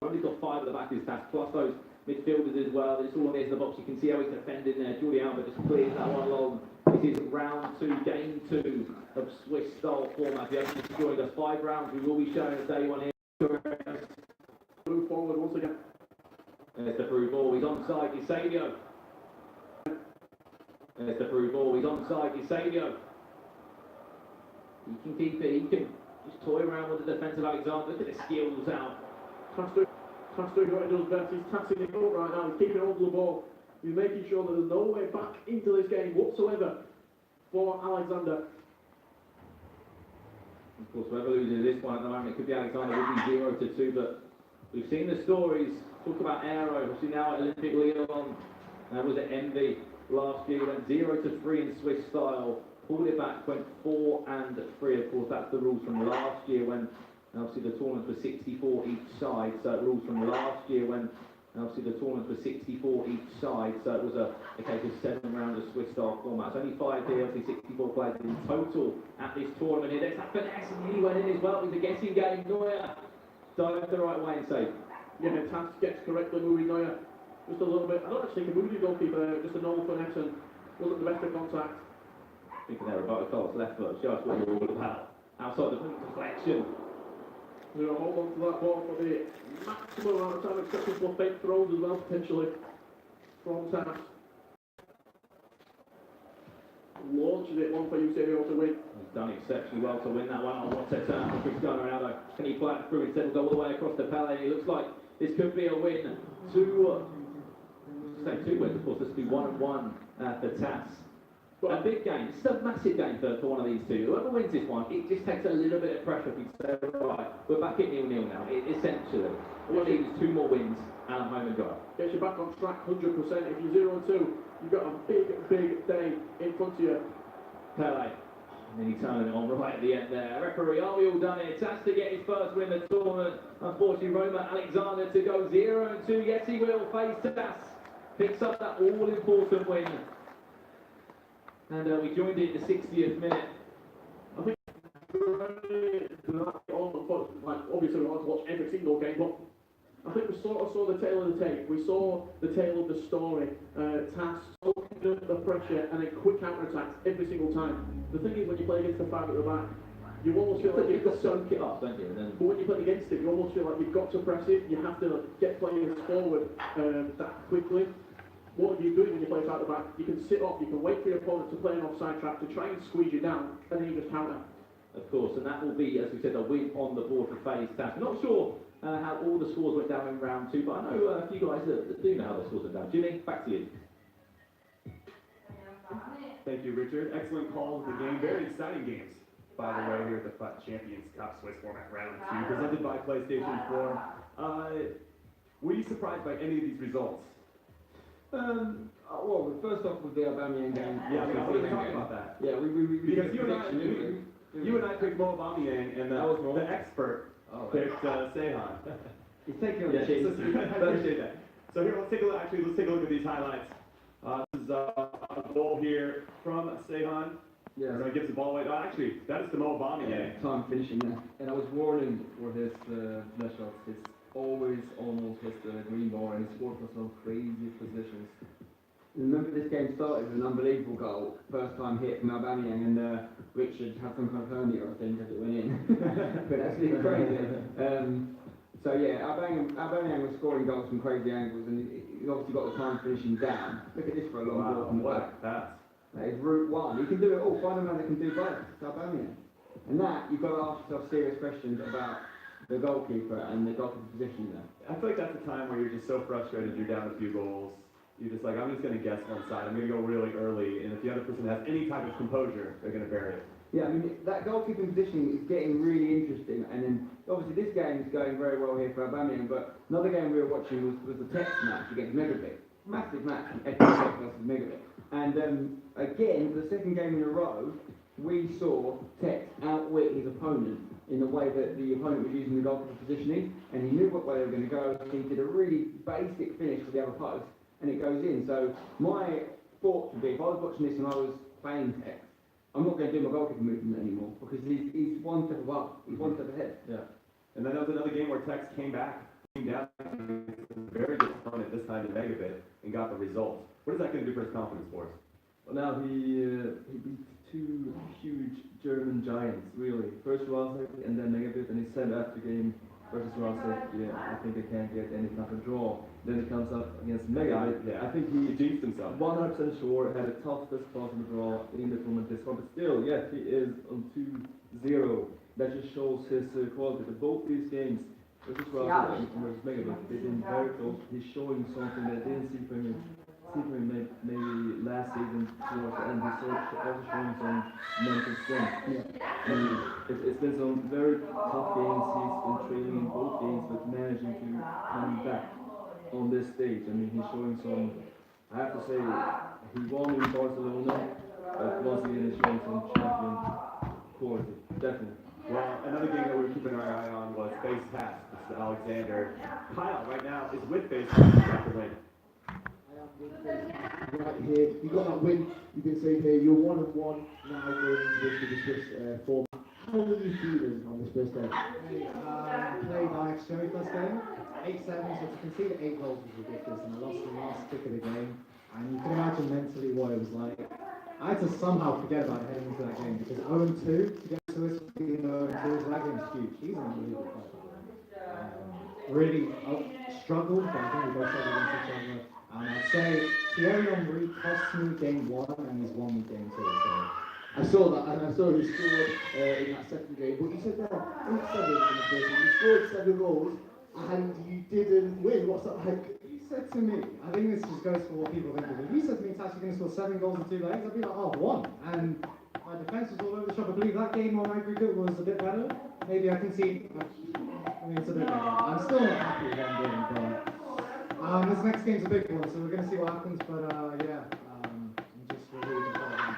only got 5 at the back of his task, plus those midfielders as well. It's all on the edge of the box. You can see how he's defending there. Jordi Alba just clears that one long. This is round 2, game 2 of Swiss style format. If you haven't joined us, 5 rounds we will be showing as day 1 here. Move forward once again. There's the through ball. He's onside. Eusebio. There's the through ball. He's onside. Eusebio. He can keep it. He can just toy around with the defence of Alexander. Look at the skills out. Tries to do what he does best. He's tassing it up right now. He's keeping hold of the ball. He's making sure that there's no way back into this game whatsoever for Alexander. Of course, whoever loses this one at the moment, it could be Alexander, would be 0-2, but we've seen the stories. Talk about Aero, we've seen now at Olympic Lyon. That was at Envy last year. Went 0-3 in Swiss style. Pulled it back, went 4-3. Of course, that's the rules from last year when obviously the tournaments were 64 each side. So it rules from last year when obviously the tournaments were 64 each side. So it was a case of 7 rounds of Swiss style format. It's only 5 here, obviously 64 players in total at this tournament here. There's that finesse, and he went in as well. It was a guessing game. Neuer dived the right way and saved. Yeah, Tass gets correctly moving Neuer just a little bit. I don't actually think he moved his goalkeeper, just a normal finesse and wasn't the best of contact. Thinking there about the Cole's left foot, show us what you're all about. Outside the deflection. We're going to hold on to that ball for the maximum amount of time, expecting for fake throws as well, potentially, from Tass. Launches it, one for Eusebio to win. He's done exceptionally well to win that one on one set turn for Cristiano Ronaldo. Can he play it through instead of go all the way across the Pele? It looks like this could be a win. Two wins, of course. This could be 1-1 for Tass. A big game. This is a massive game for one of these two. Whoever wins this one, it just takes a little bit of pressure if you say, right, we're back at 0-0 now. Essentially, all it needs is 2 more wins and a home and go. Gets you back on track 100%. If you're 0-2, you've got a big day in front of you. Pele. And then he turned it on right at the end there. Referee, are we all done here? Tass to get his first win of the tournament. Unfortunately, Roma Alexander to go 0-2. Yes, he will face Tass. Picks up that all-important win. And we joined it at the 60th minute. I think obviously we want to watch every single game, but I think we sort of saw the tail of the tape. We saw the tail of the story. Tass soaking up the pressure and then quick counter-attacks every single time. The thing is, when you play against the 5 at the back, you almost feel like you've got to soak it up, don't you? But when you play against it, you almost feel like you've got to press it. You have to get players forward that quickly. What are you doing when you play out the back? You can sit up, you can wait for your opponent to play an offside trap to try and squeeze you down, and then you just counter. Of course, and that will be, as we said, a win on the board for FaZe Tass. Not sure how all the scores went down in round 2, but I know a few guys that do know how the scores went down. Jimmy, back to you. Thank you, Richard. Excellent call of the game. Very exciting games, by the way, here at the Fut Champions Cap Swiss format round 2, presented by PlayStation 4. Were you surprised by any of these results? Well, first off with the Aubameyang game. Yeah, I want to talk about that. Yeah, we because you and I picked Mo Aubameyang, and the expert picked Sehan. He's taking on the cheese. I appreciate that. So here, let's take a look. Actually, let's take a look at these highlights. This is a goal here from Sehan. Yeah. So he gives the ball away. Actually, that is to Mo Aubameyang. Time finishing there. And I was warning for his flash shots. It's always almost hits the green ball, and he scored for some crazy positions. Remember, this game started with an unbelievable goal, first time hit from Aubameyang, and Richard had some kind of hernia, I think, as it went in. But absolutely crazy. So yeah, Aubameyang was scoring goals from crazy angles, and he's obviously got the time finishing down. Look at this for a long ball from the back. That is route 1. He can do it all. Find a man that can do both. It's Aubameyang. And that, you've got to ask yourself serious questions about the goalkeeper and the goalkeeper position there. I feel like that's a time where you're just so frustrated, you're down a few goals. You're just like, I'm just going to guess one side. I'm going to go really early, and if the other person has any type of composure, they're going to bury it. Yeah, I mean, that goalkeeping position is getting really interesting, and then obviously this game is going very well here for Aubameyang, but another game we were watching was the Tex match against Megavic. Massive match, Tex versus Megavic. And again, for the second game in a row, we saw Tex outwit his opponent in the way that the opponent was using the goalkeeper positioning, and he knew what way they were going to go. He did a really basic finish for the other post, and it goes in. So my thought would be, if I was watching this and I was playing Tex, I'm not going to do my goalkeeper movement anymore, because he's one step above, he's one step ahead. Yeah. And then there was another game where Tex came back came down against a very good opponent this time in Megabit and got the result. What is that going to do for his confidence, Boris? Well, now he beat two huge German giants, really. First Rosek and then Megabit, and he said after game versus Rosek, yeah, I think I can't get any type of draw. Then he comes up against Megabit. Yeah. I think He jinxed himself. 100% sure had a toughest possible draw in the tournament this far, but still, yes, he is on 2-0. That just shows his quality. But both these games, versus Rosek and versus Megabit, they've been very close. He's showing something that I didn't see from him. Maybe last season towards the end. He's also showing some mental strength. It's been some very tough games. He's been trailing in both games, but managing to come back on this stage. I mean, he's showing some. I have to say, he won in Barcelona, but once again, he's showing some champion quality. Definitely. Well, another game that we were keeping our eye on was Face Pass. This is Alexander. Kyle right now is with Face Pass after win. Right here, you got that win. You've been saying here you're 1-1 now going into this format. How are you feeling on this first day? Played like Sherry first game, 8-7, so to concede 8 goals was ridiculous, and I lost the last kick of the game. And you can imagine mentally what it was like. I had to somehow forget about it heading into that game because 0-2 to get to this being 0-2, that game's huge. He's an unbelievable player. Really struggled, but I think we both struggled against each other. And I'd say Thierry Henry cost me game 1 and he's won me game 2. So. I saw that, and I saw he scored in that second game. But you said there, 8-7 in the first game. You scored 7 goals, and you didn't win. What's that like? You said to me, I think this just goes for what people think of it. You said to me it's actually going to score 7 goals in 2 legs. I'd be like, oh, 1. And my defence was all over the shop. I believe that game on aggregate was a bit better. Maybe I can see. I mean, it's a bit better. I'm still not happy with one game, but. This next game's a big one, so we're going to see what happens, but yeah, I'm just really excited.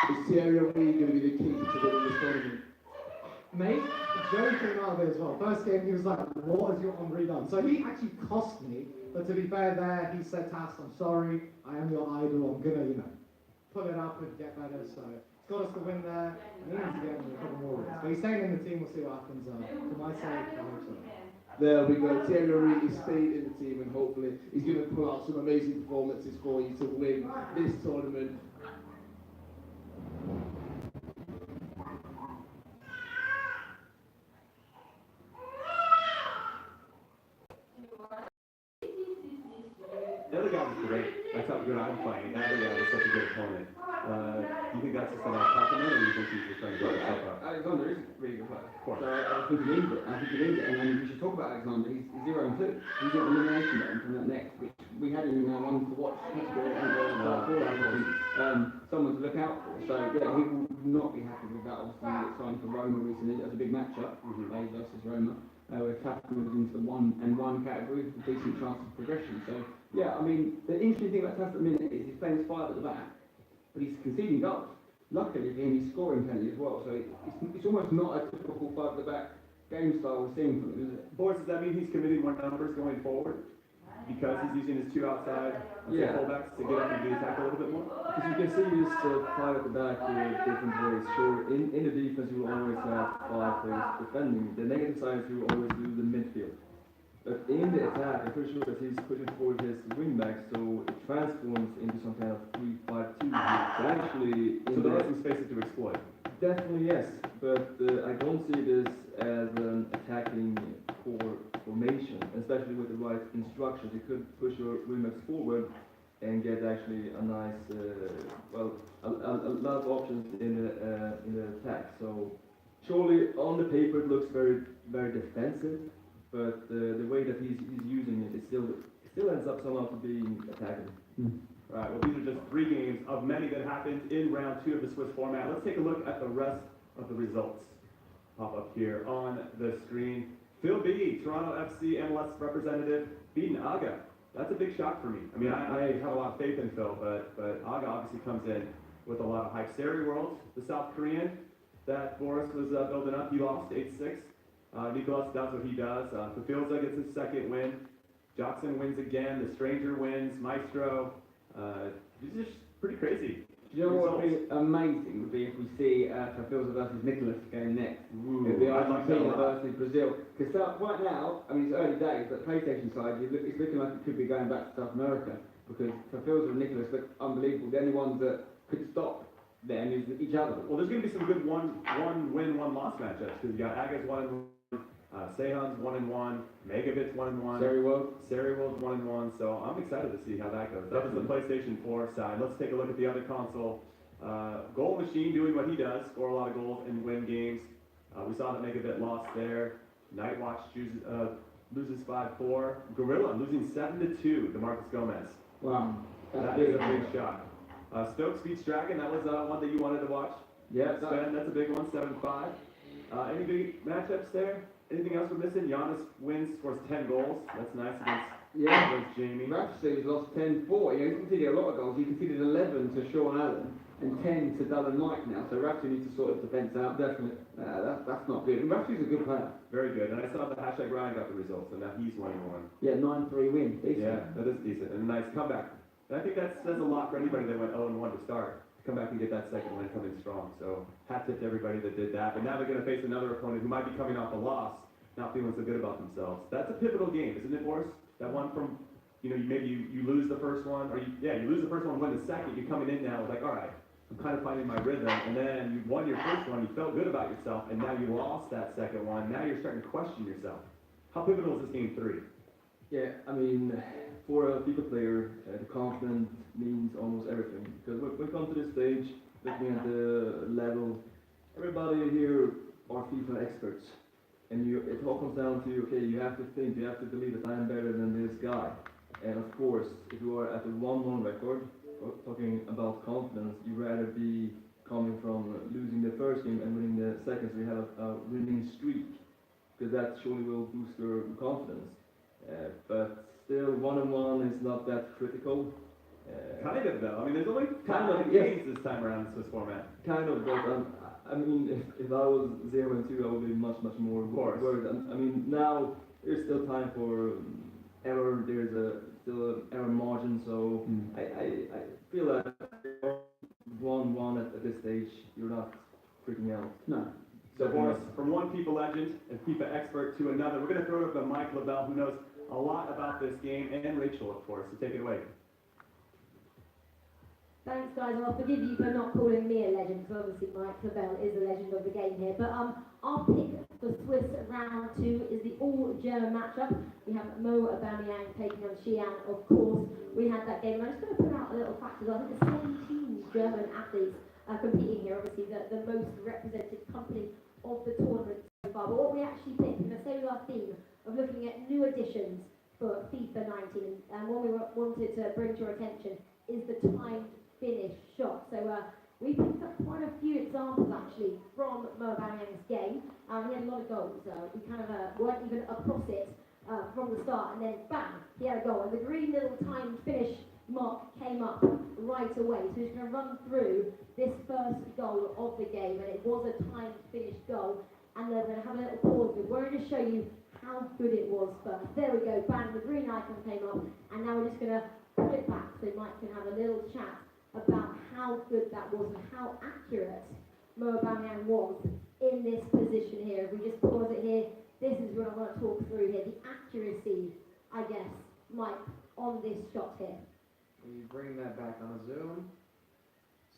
Is Thierry Henry going to be the key to winning this tournament? Mate, Joey came out of it as well. First game, he was like, what has your Henry done? So he actually cost me, but to be fair there, he said to us, I'm sorry, I am your idol, I'm going to, pull it up and get better, so it's got us to win there, and he needs to get a couple more wins. But he's staying in the team, we'll see what happens. For my sake, I hope so. There we go. Thierry Henry is staying in the team, and hopefully he's going to pull out some amazing performances for you to win this tournament. The other guy was great. That's how good I'm playing. The other guy was such a good opponent. Do you think that's just a compliment, or do you think he's just trying to grow himself up? Alexander is a really good player. Of course. So I think he needs it. And then we should talk about Alexander. He's 0-2. He's got elimination game from that next, which we hadn't even one to watch. Someone to look out for. So yeah, he will not be happy with that. Obviously, it's signed for Roma recently. That's a big matchup. Leeds versus Roma. We're tapped into the 1-1 category with a decent chance of progression. So yeah, I mean, the interesting thing about Tass at the minute is he's playing 5 at the back, but he's conceding goals. Luckily for him, he's scoring plenty as well. So it's almost not a typical 5 at the back game style we're seeing from him, is it? Boris, does that mean he's committing more numbers going forward? Because he's using his 2 outside fullbacks to get up and do the attack a little bit more? Because you can see this 5 at the back with different ways. Sure, in the defense you will always have 5 players defending. The negative side you will always do the midfield. But in the attack, I'm pretty sure that he's pushing forward his wing back, so it transforms into some kind of 3-5-2. But actually, So there are some spaces to exploit. definitely yes, but I don't see this as an attacking core formation, especially with the right instructions. You could push your wingbacks forward and get actually a nice, a lot of options in the attack. So surely on the paper it looks very, very defensive, but the way that he's using it, it still ends up somehow to being attacking. Right, well, these are just 3 games of many that happened in round 2 of the Swiss format. Let's take a look at the rest of the results. Pop up here on the screen. Phil B, Toronto FC MLS representative, beating Aga. That's a big shock for me. I mean, I have a lot of faith in Phil, but Aga obviously comes in with a lot of hype. Sari World, the South Korean that Boris was building up, he lost 8-6. Nicolas does what he does. Fafilza gets his 2nd win. Jackson wins again. The Stranger wins. Maestro. It's just pretty crazy. Do you know what would be amazing would be if we see Fafilza versus Nicholas game next? It'd be I'd like that a Argentina lot. versus Brazil. Because right now, I mean it's early days, but PlayStation side, it's looking like it could be going back to South America. Because Fafilza and Nicholas look unbelievable. The only ones that could stop them is each other. Well, there's going to be some good one win, one loss matchups because you got Aga's 1-1, Sehun's 1-1, Megavit's 1-1, Seriworld's 1-1. So I'm excited to see how that goes. That was the PlayStation 4 side. Let's take a look at the other console. Goal Machine doing what he does, score a lot of goals and win games. We saw that Megavit lost there. Nightwatch loses 5-4. Gorilla losing 7-2 to Marcus Gomez. Wow. That is a big shock. Stokes beats Dragon. That was one that you wanted to watch. Yeah, Sven, that's a big one, 7-5. Any big matchups there? Anything else we're missing? Giannis wins, scores 10 goals. That's nice against Jamie. Rhapsody's lost 10-4. He's conceded a lot of goals. He conceded 11 to Sean Allen and 10 to Dylan Mike now. So Rhapsody needs to sort his defence out. Definitely. That's not good. And Rhapsody's a good player. Very good. And I saw that # Ryan got the results, and now he's 1-1. Yeah, 9-3 win. Decent. Yeah, that is decent. And a nice comeback. And I think that says a lot for anybody that went 0-1 to start. To come back and get that second win coming strong. So hat tip to everybody that did that. But now they're going to face another opponent who might be coming off a loss, not feeling so good about themselves. That's a pivotal game, isn't it, Boris? That one from, maybe you lose the first one, or you lose the first one, win the second. You're coming in now like, all right, I'm kind of finding my rhythm. And then you won your first one, you felt good about yourself, and now you lost that second one. Now you're starting to question yourself. How pivotal is this game 3? Yeah, I mean, for a FIFA player, the confidence means almost everything. Because when we come to this stage, looking at the level, everybody here are FIFA experts. And it all comes down to, okay, you have to think, you have to believe that I'm better than this guy. And of course, if you are at a 1-1 record, talking about confidence, you'd rather be coming from losing the first game and winning the second, so you have a winning streak. Because that surely will boost your confidence. But still, 1-1 is not that critical. Kind of, though. I mean, there's only kind of games this time around in Swiss format. Kind of, but I mean, if I was 0-2, I would be much more worried. I mean, now there's still time for error. There's still an error margin, so I feel that 1-1 at this stage, you're not freaking out. No. So, Boris, from one FIFA legend and FIFA expert to another, we're going to throw it over to Mike Lavelle, who knows a lot about this game, and Rachel, of course. So take it away. Thanks, guys. I'll forgive you for not calling me a legend, because obviously Mike Lavelle is the legend of the game here. But our pick for Swiss round 2 is the all-German matchup. We have Mo Aubameyang taking on Xi'an, of course. We had that game. I'm just going to put out a little fact as well. I think there's 17 German athletes competing here. Obviously, the most represented company of the tournament so far. But what we actually picked, we're going to stay with our theme of looking at new additions for FIFA 19. And what we wanted to bring to your attention is the timed finish shot. So we picked up quite a few examples actually from Mo Aubameyang's game. He had a lot of goals. We kind of weren't even across it from the start, and then bang, he had a goal. And the green little timed finish mark came up right away. So he's going to run through this first goal of the game, and it was a timed finish goal. And then we're going to have a little pause. We're going to show you how good it was first. There we go, bang, the green icon came up, and now we're just going to pull it back so Mike can have a little chat about how good that was and how accurate Mo Aubameyang was in this position here. If we just pause it here, this is what I want to talk through here, the accuracy, I guess, Mike, on this shot here. We bring that back on Zoom.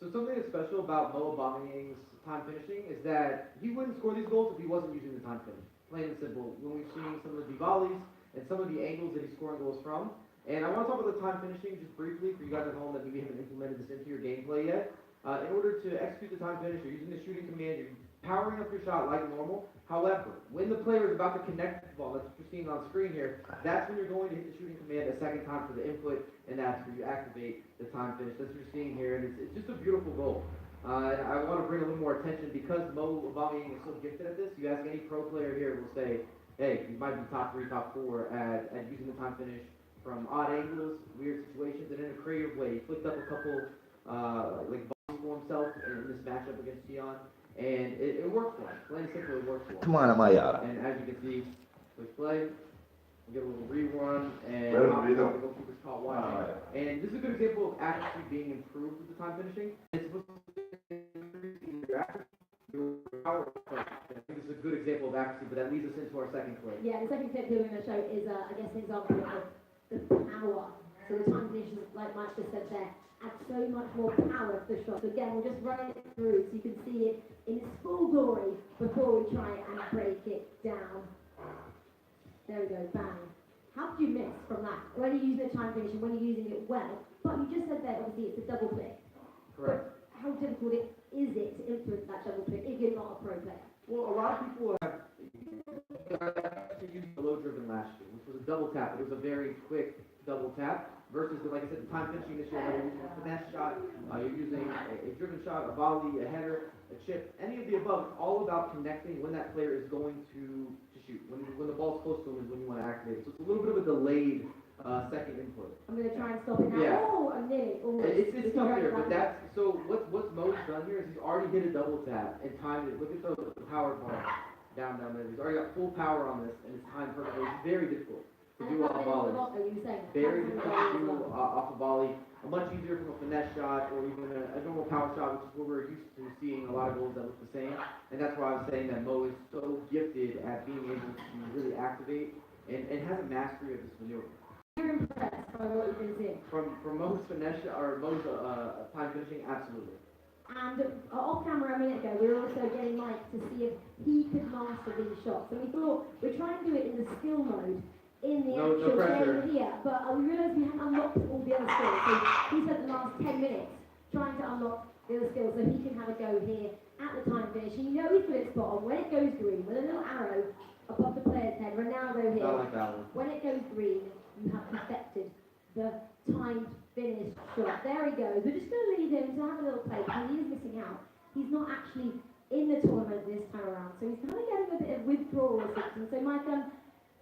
So something that's special about Mo Aubameyang's time finishing is that he wouldn't score these goals if he wasn't using the time finish. Plain and simple. When we've seen some of the volleys and some of the angles that he's scoring goals from. And I want to talk about the time finishing just briefly for you guys at home that maybe haven't implemented this into your gameplay yet. In order to execute the time finish, you're using the shooting command, you're powering up your shot like normal. However, when the player is about to connect the ball, that's what you're seeing on screen here, that's when you're going to hit the shooting command a second time for the input, and that's where you activate the time finish. That's what you're seeing here, and it's just a beautiful goal. And I want to bring a little more attention because Mo Aubameyang is so gifted at this. You ask any pro player here, will say, hey, you might be top 3, top 4 at using the time finish from odd angles, weird situations, and in a creative way. He flicked up a couple like balls for himself in this matchup against Xi'an, and it worked for him. Plain and simple, it worked for him. Come on, Amayara. And as you can see, quick play, we get a little rerun, and the goalkeeper's caught watching. And this is a good example of accuracy being improved with the time finishing. It's power play. I think this is a good example of accuracy, but that leads us into our second clip. Yeah, the second clip here we're going to show is, I guess, an example of the power. So the time finishes, like Mike just said there, add so much more power to the shot. So again, we'll just run it through so you can see it in its full glory before we try and break it down. There we go, bang. How did you miss from that? When you're using the time finish and when you're using it well, but you just said there, obviously, it's a double click. Correct. But how difficult is it to influence that double click if you're not a pro player? Well, a lot of people have used the low driven last year, which was a double tap. It was a very quick double tap versus, like I said, the time finishing this year, whether you're using a finesse shot, you're using a driven shot, a volley, a header, a chip, any of the above. It's all about connecting when that player is going to shoot. When the ball's close to him is when you want to activate it. So it's a little bit of a delayed second input. I'm going to try and stop it now. Yeah. Oh, I'm nearly. It's tough here, but that's, so what's Mo's done here is he's already hit a double tap and timed it. Look at the power bar down there. He's already got full power on this and it's timed perfectly. It's very difficult to do off a volley. Very difficult to do off a volley. Much easier from a finesse shot or even a normal power shot, which is what we're used to seeing a lot of goals that look the same. And that's why I was saying that Mo is so gifted at being able to really activate and has a mastery of this maneuver. You're impressed by what you've been seeing. From Mo's finesse or Mo's time finishing, absolutely. And off camera a minute ago, we were also getting Mike to see if he could master these shots. And we thought we'd try and do it in the skill mode in the actual game here. But we realised we hadn't unlocked all the other skills. So he spent the last 10 minutes trying to unlock the other skills so he can have a go here at the time finish. And you know he's put it spot on. When it goes green, with a little arrow above the player's head, Ronaldo here. I like that one. When it goes green, you have perfected the timed finish shot. There he goes. We're just going to leave him to have a little play because he is missing out. He's not actually in the tournament this time around, so he's kind of getting a bit of withdrawal symptoms. So Mike,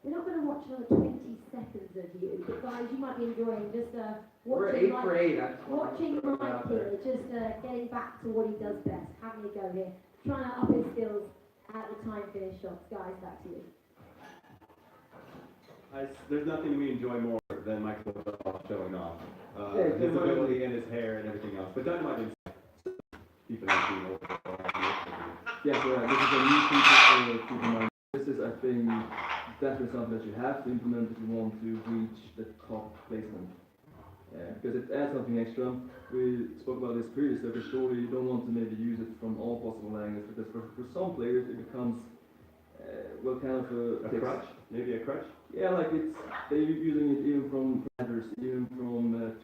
we're not going to watch another 20 seconds of you, but guys, you might be enjoying just watching Mike here, just getting back to what he does best, having a go here, trying to up his skills at the time finish shots. Guys, back to you. There's nothing we enjoy more than Michael showing off. Yeah, his ability and his hair and everything else. But Dynamite is keeping that team over. Yes, this is a new feature for keep in mind. This is, I think, definitely something that you have to implement if you want to reach the top placement. Because it adds something extra. We spoke about this previously, but surely you don't want to maybe use it from all possible angles, because for some players it becomes, well, kind of a crutch? Maybe a crutch? Yeah, like they're using it even from headers, even from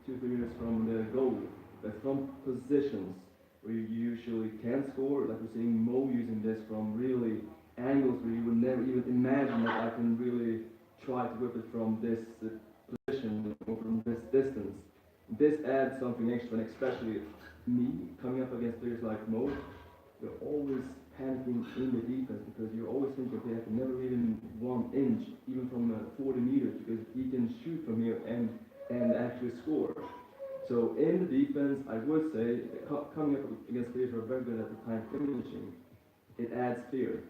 2-3 meters from the goal, but from positions where you usually can score, like we're seeing Mo using this from really angles where you would never even imagine that I can really try to whip it from this position or from this distance. This adds something extra, and especially me coming up against players like Mo, you're always panicking in the defense because you're always thinking they have never even 1 inch, even from 40 meters, because he can shoot from here and actually score. So in the defense, I would say coming up against players who are very good at the time finishing, it adds fear,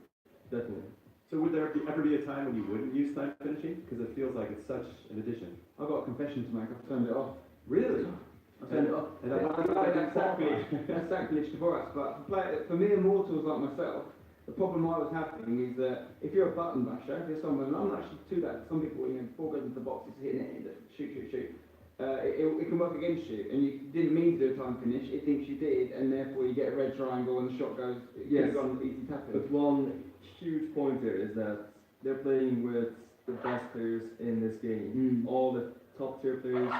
definitely. So would there ever be a time when you wouldn't use time finishing? Because it feels like it's such an addition. I've got a confession to make. I've turned it off. Really? I turned it off. And That's sacrilege to us, but for me and mortals like myself, the problem I was having is that if you're a button basher, if you're someone, I'm not actually too bad. Some people, before goes into the box, it's hitting it, shoot. It can work against you, and you didn't mean to do a time finish. It thinks you did, and therefore you get a red triangle, and the shot goes. Yes. Gone easy tapping. But one huge point here is that they're playing with the best players in this game. All the top tier players,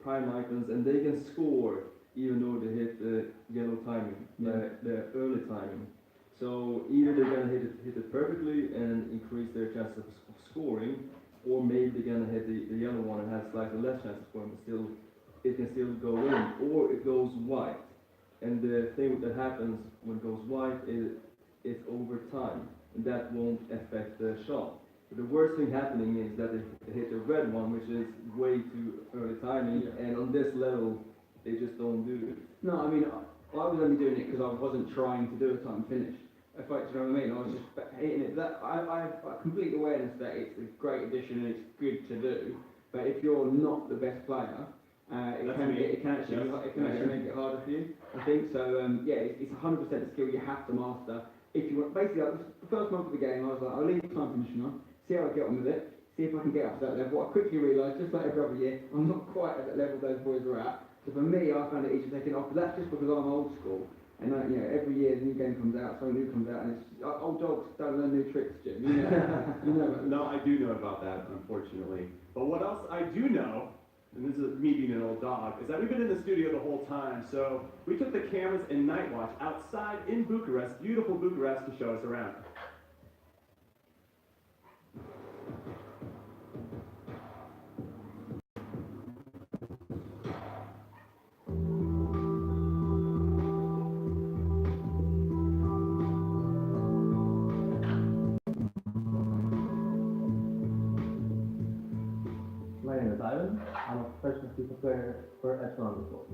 prime icons, and they can score even though they hit the yellow timing, the early timing. So either they're gonna hit it perfectly and increase their chances of scoring, or maybe they're gonna hit the yellow one and have slightly less chance of scoring, but it can still go in, or it goes white. And the thing that happens when it goes white is it's over time, and that won't affect the shot. But the worst thing happening is that they hit the red one, which is way too early timing, and on this level, they just don't do it. No, I mean, I was only doing it because I wasn't trying to do a time finish. If I, do you know what I mean? I was just hitting it. I have a complete awareness that it's a great addition and it's good to do. But if you're not the best player, it can actually make it harder for you. I think so. It's 100% a skill you have to master. if you want, basically, the first month of the game, I was like, I'll leave time finishing on, see how I get on with it, see if I can get up to that level. I quickly realised, just like every other year, I'm not quite at that level those boys are at. So for me, I found it easy taking it off, but that's just because I'm old school. And you know, every year the new game comes out, something new comes out, and it's old dogs don't learn new tricks, Jim. You know. No, I do know about that, unfortunately. But what else I do know, and this is me being an old dog, is that we've been in the studio the whole time. So we took the cameras and night watch outside in Bucharest, beautiful Bucharest, to show us around. My name is Ivan. I'm a professional FIFA player for Echelon Resort.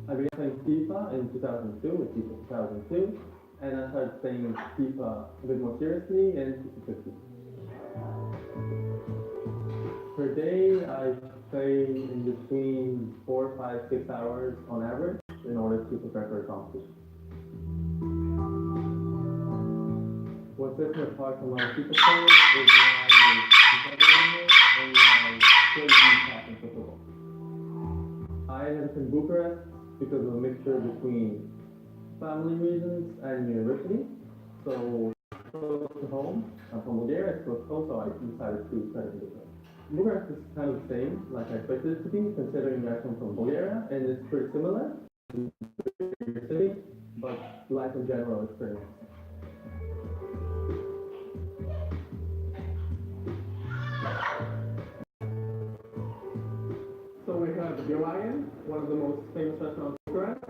I began playing FIFA in 2002 with FIFA 2002, and I started playing FIFA a bit more seriously in FIFA 15. Per day, I play in between 4, 5, 6 hours on average in order to prepare for a competition. What sets me apart from other FIFA players is my competitiveness and my crazy passion for football. I ended up in Bucharest because of a mixture between family reasons and university. So close to home, I'm from Bulgaria, it's close to home, so I decided to study in Bucharest. Bucharest is kind of the same, like I expected it to be, considering I come from Bulgaria, and it's pretty similar to your city, but life in general is pretty nice. So we have the Lion, one of the most famous restaurants in Bucharest.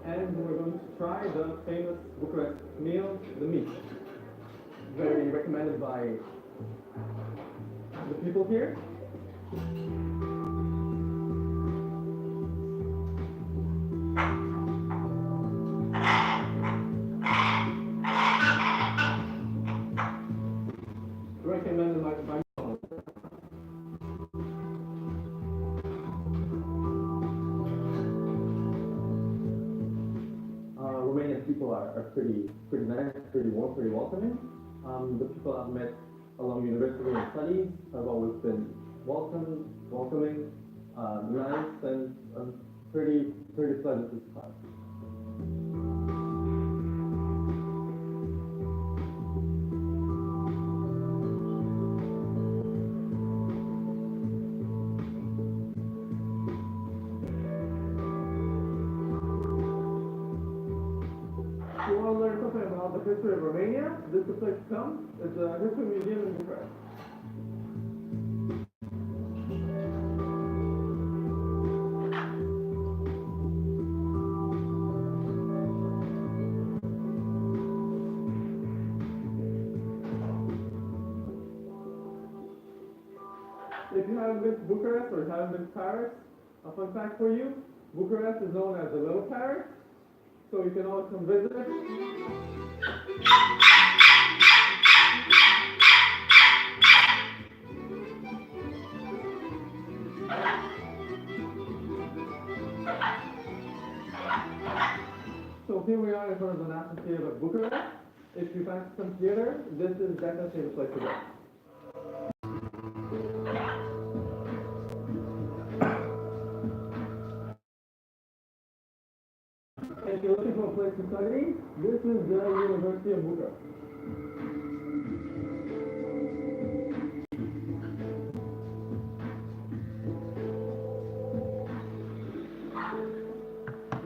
And we're going to try the famous Bucharest meal, the meat. Very recommended by the people here. Recommended by Romanian people are pretty nice, pretty warm, pretty welcoming. The people I've met along university and studies have always been welcoming, nice, and pretty pleasant to surprise. If you want to learn something about the history of Romania, this is the place to come. It's a history museum in Bucharest. If you haven't been to Bucharest or haven't been to Paris, a fun fact for you, Bucharest is known as the Little Paris, so you can always come visit. So here we are in front of the National Theatre of Bucharest. If you fancy some theatre, this is definitely the place to go. If you're looking for a place to study, this is the University of Bucharest.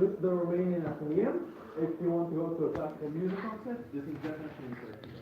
This is the Romanian Athenaeum. If you want to go to a classical music concert, this is definitely the place to go.